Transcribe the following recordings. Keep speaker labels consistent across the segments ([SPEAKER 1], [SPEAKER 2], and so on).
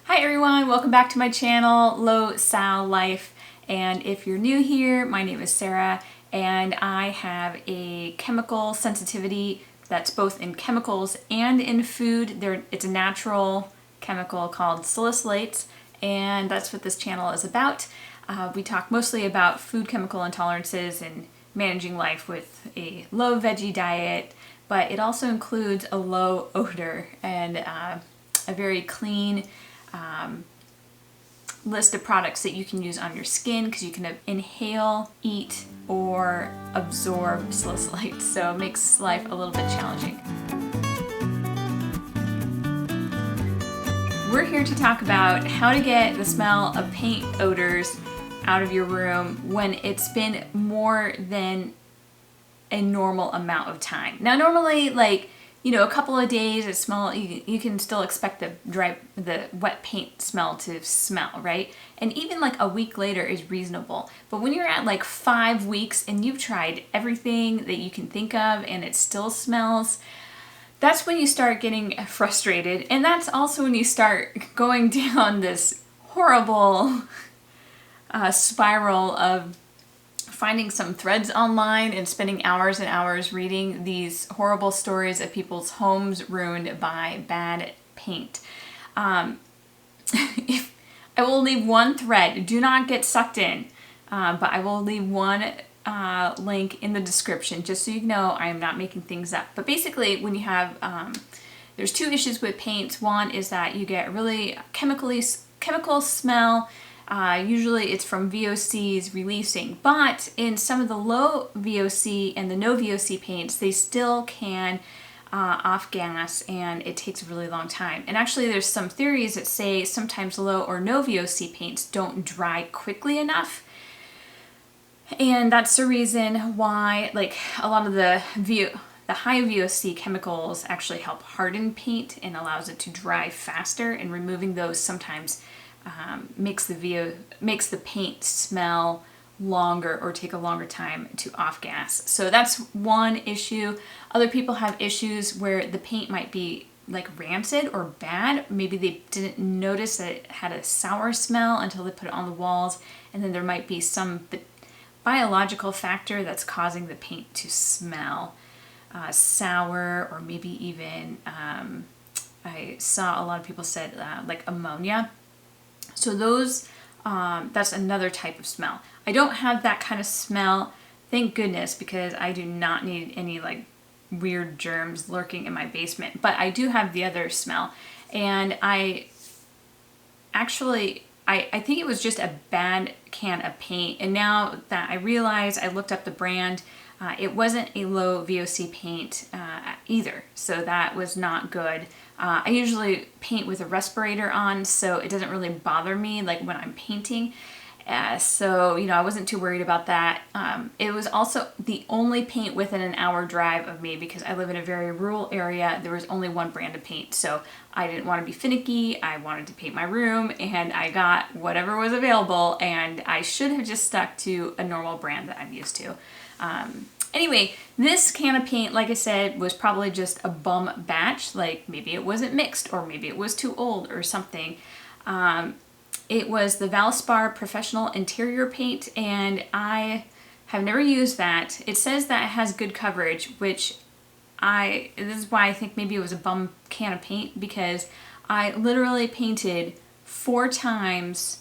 [SPEAKER 1] Hi everyone, welcome back to my channel, Low-Sal-Life. And if you're new here, my name is Sarah and I have a chemical sensitivity that's both in chemicals and in food. It's a natural chemical called salicylates, and that's what this channel is about. We talk mostly about food chemical intolerances and managing life with a low veggie diet, but it also includes a low odor and a very clean list of products that you can use on your skin, because you can inhale, eat, or absorb salicylates, so it makes life a little bit challenging. We're here to talk about how to get the smell of paint odors out of your room when it's been more than a normal amount of time. Now normally, a couple of days you can still expect the wet paint smell to smell, right? And even like a week later is reasonable. But when you're at like 5 weeks and you've tried everything that you can think of and it still smells, that's when you start getting frustrated. And that's also when you start going down this horrible spiral of finding some threads online and spending hours and hours reading these horrible stories of people's homes ruined by bad paint. If I will leave one thread, do not get sucked in, but I will leave one link in the description just so you know I am not making things up. But basically, when you have, there's two issues with paints. One is that you get really chemical smell. Usually it's from VOCs releasing, but in some of the low VOC and the no VOC paints, they still can off gas, and it takes a really long time. And actually there's some theories that say sometimes low or no VOC paints don't dry quickly enough. And that's the reason why a lot of the high VOC chemicals actually help harden paint and allows it to dry faster, and removing those sometimes makes the paint smell longer or take a longer time to off gas. So that's one issue. Other people have issues where the paint might be like rancid or bad. Maybe they didn't notice that it had a sour smell until they put it on the walls, and then there might be some biological factor that's causing the paint to smell sour, or maybe even I saw a lot of people said like ammonia. So those, that's another type of smell. I don't have that kind of smell, thank goodness, because I do not need any weird germs lurking in my basement. But I do have the other smell, and I think it was just a bad can of paint. And now that I realize, I looked up the brand, it wasn't a low VOC paint either, so that was not good. I usually paint with a respirator on, so it doesn't really bother me when I'm painting. So I wasn't too worried about that. It was also the only paint within an hour drive of me, because I live in a very rural area. There was only one brand of paint, so I didn't want to be finicky. I wanted to paint my room, and I got whatever was available, and I should have just stuck to a normal brand that I'm used to. Anyway, this can of paint, like I said, was probably just a bum batch. Maybe it wasn't mixed, or maybe it was too old or something. It was the Valspar Professional Interior Paint, and I have never used that. It says that it has good coverage, which this is why I think maybe it was a bum can of paint, because I literally painted 4 times,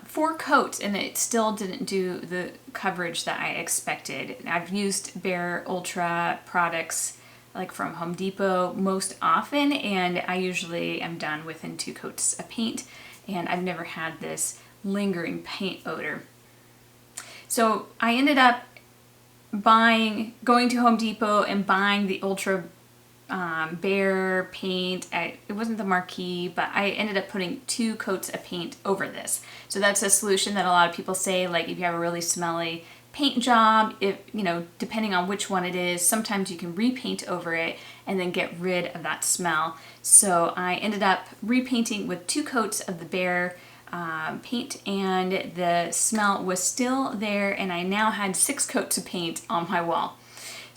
[SPEAKER 1] 4 coats, and it still didn't do the coverage that I expected. I've used Bare Ultra products from Home Depot most often, and I usually am done within 2 coats of paint, and I've never had this lingering paint odor. So I ended up going to Home Depot and buying the Ultra Bare paint. It wasn't the Marquee, but I ended up putting 2 coats of paint over this. So that's a solution that a lot of people say, if you have a really smelly paint job, depending on which one it is, sometimes you can repaint over it and then get rid of that smell. So I ended up repainting with 2 coats of the Bare paint, and the smell was still there, and I now had 6 coats of paint on my wall.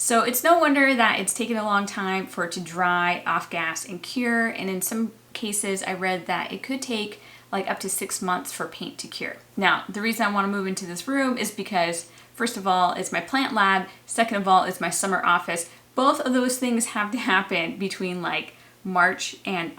[SPEAKER 1] So it's no wonder that it's taken a long time for it to dry, off gas, and cure. And in some cases I read that it could take like up to 6 months for paint to cure. Now, the reason I want to move into this room is because first of all, it's my plant lab. Second of all, it's my summer office. Both of those things have to happen between like March and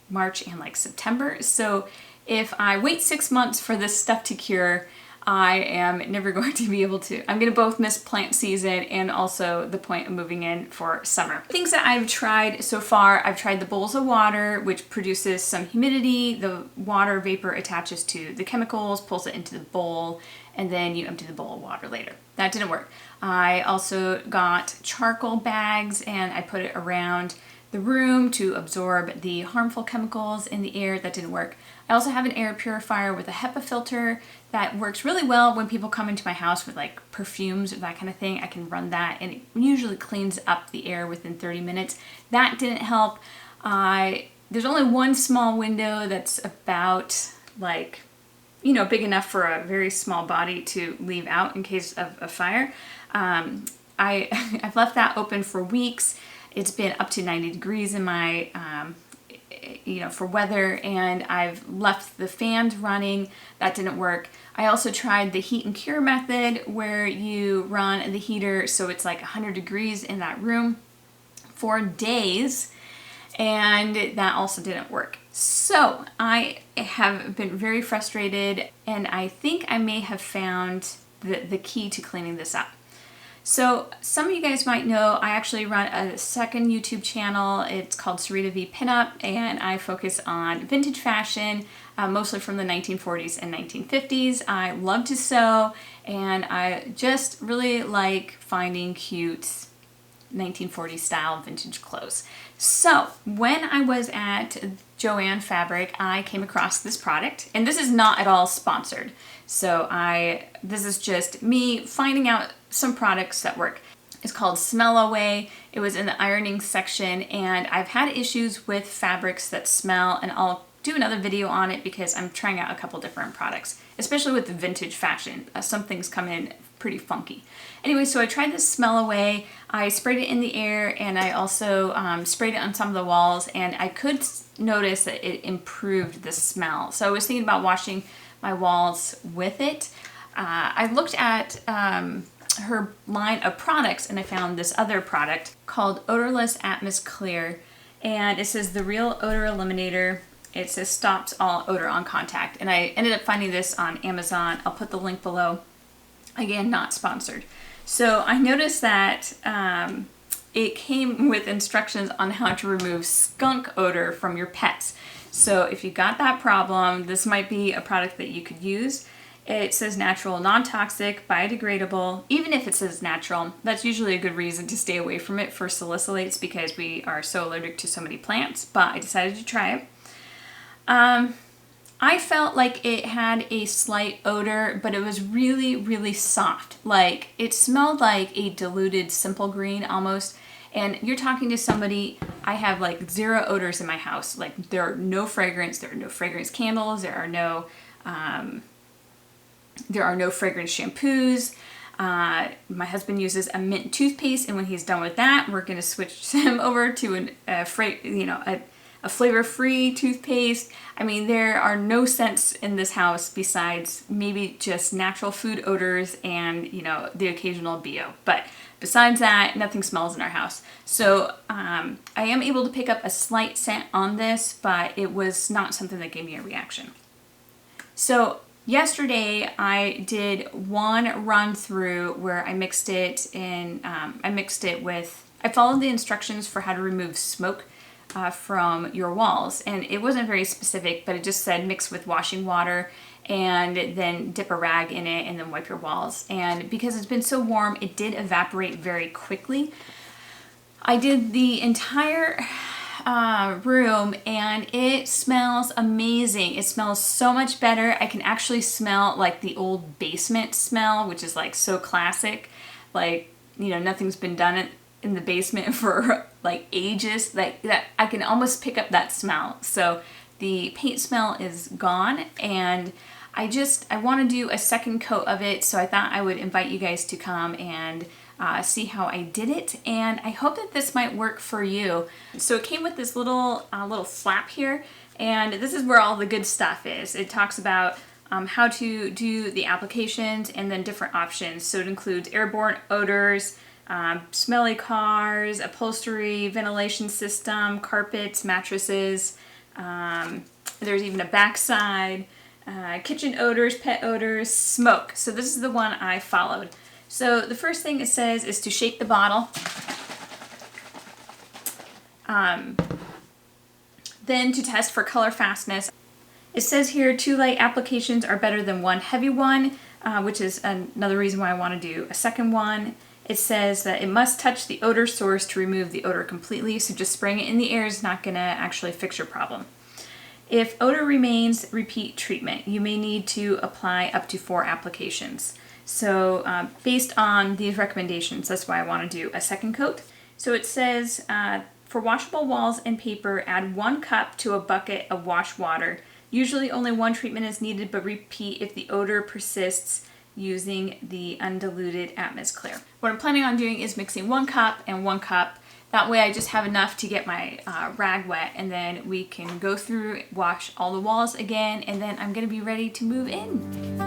[SPEAKER 1] like September. So if I wait 6 months for this stuff to cure, I am never going to be able to. I'm going to both miss plant season and also the point of moving in for summer. Things that I've tried so far, I've tried the bowls of water, which produces some humidity. The water vapor attaches to the chemicals, pulls it into the bowl, and then you empty the bowl of water later. That didn't work. I also got charcoal bags and I put it around the room to absorb the harmful chemicals in the air. That didn't work. I also have an air purifier with a HEPA filter that works really well when people come into my house with like perfumes or that kind of thing. I can run that and it usually cleans up the air within 30 minutes. That didn't help. There's only one small window that's about like, you know, big enough for a very small body to leave out in case of a fire. I've left that open for weeks. It's been up to 90 degrees in my, for weather, and I've left the fans running. That didn't work. I also tried the heat and cure method where you run the heater so it's like 100 degrees in that room for days, and that also didn't work. So I have been very frustrated, and I think I may have found the key to cleaning this up. So some of you guys might know I actually run a second YouTube channel. It's called Sarita V Pinup, and I focus on vintage fashion, mostly from the 1940s and 1950s. I love to sew, and I just really like finding cute 1940s style vintage clothes. So when I was at Joann Fabric, I came across this product, and this is not at all sponsored. So this is just me finding out some products that work. It's called Smell Away. It was in the ironing section, and I've had issues with fabrics that smell, and I'll do another video on it because I'm trying out a couple different products, especially with the vintage fashion. Some things come in pretty funky. Anyway, so I tried this Smell Away. I sprayed it in the air, and I also sprayed it on some of the walls, and I could notice that it improved the smell. So I was thinking about washing my walls with it. I looked at her line of products, and I found this other product called Odorless Atmos Clear, and it says the real odor eliminator. It says stops all odor on contact, and I ended up finding this on Amazon. I'll put the link below. Again, not sponsored. So I noticed that it came with instructions on how to remove skunk odor from your pets. So if you got that problem, this might be a product that you could use. It says natural, non-toxic, biodegradable. Even if it says natural, that's usually a good reason to stay away from it for salicylates because we are so allergic to so many plants, but I decided to try it. I felt like it had a slight odor, but it was really, really soft. Like, it smelled like a diluted Simple Green almost. And you're talking to somebody, I have like 0 odors in my house. Like, there are no fragrance candles, there are no fragrance shampoos. My husband uses a mint toothpaste, and when he's done with that, we're going to switch him over to a flavor-free toothpaste. I mean, there are no scents in this house besides maybe just natural food odors and, the occasional BO. But besides that, nothing smells in our house. So I am able to pick up a slight scent on this, but it was not something that gave me a reaction. So yesterday I did one run through where I mixed it in, I followed the instructions for how to remove smoke from your walls, and it wasn't very specific, but it just said mix with washing water and then dip a rag in it and then wipe your walls. And because it's been so warm, it did evaporate very quickly. I did the entire room, and it smells amazing. It smells so much better. I can actually smell like the old basement smell, which is like so classic. Like, nothing's been done in the basement for like ages. Like that, I can almost pick up that smell. So the paint smell is gone, and I want to do a second coat of it, so I thought I would invite you guys to come and see how I did it, and I hope that this might work for you. So it came with this little flap here, and this is where all the good stuff is. It talks about how to do the applications and then different options. So it includes airborne odors, smelly cars, upholstery, ventilation system, carpets, mattresses. There's even a backside, kitchen odors, pet odors, smoke. So this is the one I followed. So the first thing it says is to shake the bottle. Then to test for color fastness. It says here 2 light applications are better than 1 heavy one, which is another reason why I want to do a second one. It says that it must touch the odor source to remove the odor completely, so just spraying it in the air is not going to actually fix your problem. If odor remains, repeat treatment. You may need to apply up to 4 applications. So based on these recommendations, that's why I want to do a second coat. So it says for washable walls and paper, add 1 cup to a bucket of wash water. Usually only 1 treatment is needed, but repeat if the odor persists using the undiluted Atmos Clear. What I'm planning on doing is mixing 1 cup and 1 cup. That way I just have enough to get my rag wet, and then we can go through, wash all the walls again, and then I'm gonna be ready to move in.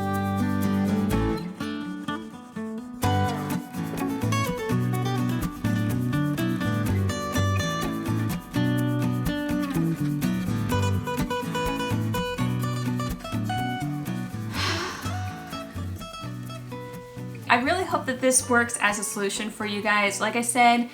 [SPEAKER 1] I really hope that this works as a solution for you guys. Like I said,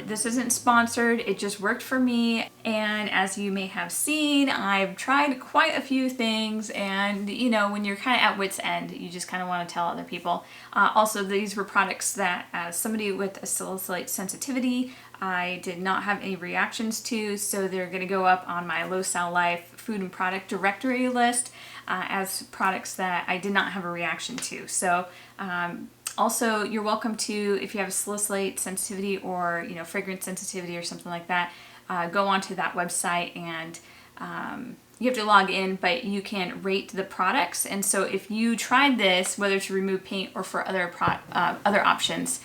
[SPEAKER 1] this isn't sponsored, it just worked for me, and as you may have seen, I've tried quite a few things, and you know, when you're kind of at wit's end, you just kind of want to tell other people. Also, these were products that, as somebody with a salicylate sensitivity, I did not have any reactions to, so they're going to go up on my low-sal-life food and product directory list as products that I did not have a reaction to. So also, you're welcome to, if you have a salicylate sensitivity or fragrance sensitivity or something like that, go onto that website, and you have to log in, but you can rate the products. And so if you tried this, whether to remove paint or for other options,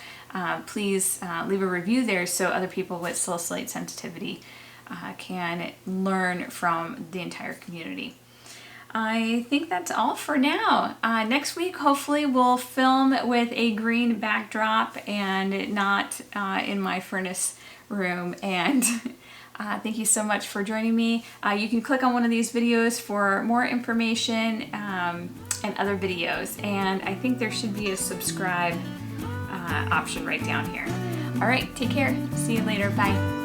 [SPEAKER 1] please leave a review there so other people with salicylate sensitivity can learn from the entire community. I think that's all for now. Next week, hopefully, we'll film with a green backdrop and not in my furnace room. And thank you so much for joining me. You can click on one of these videos for more information and other videos. And I think there should be a subscribe option right down here. All right, take care. See you later. Bye.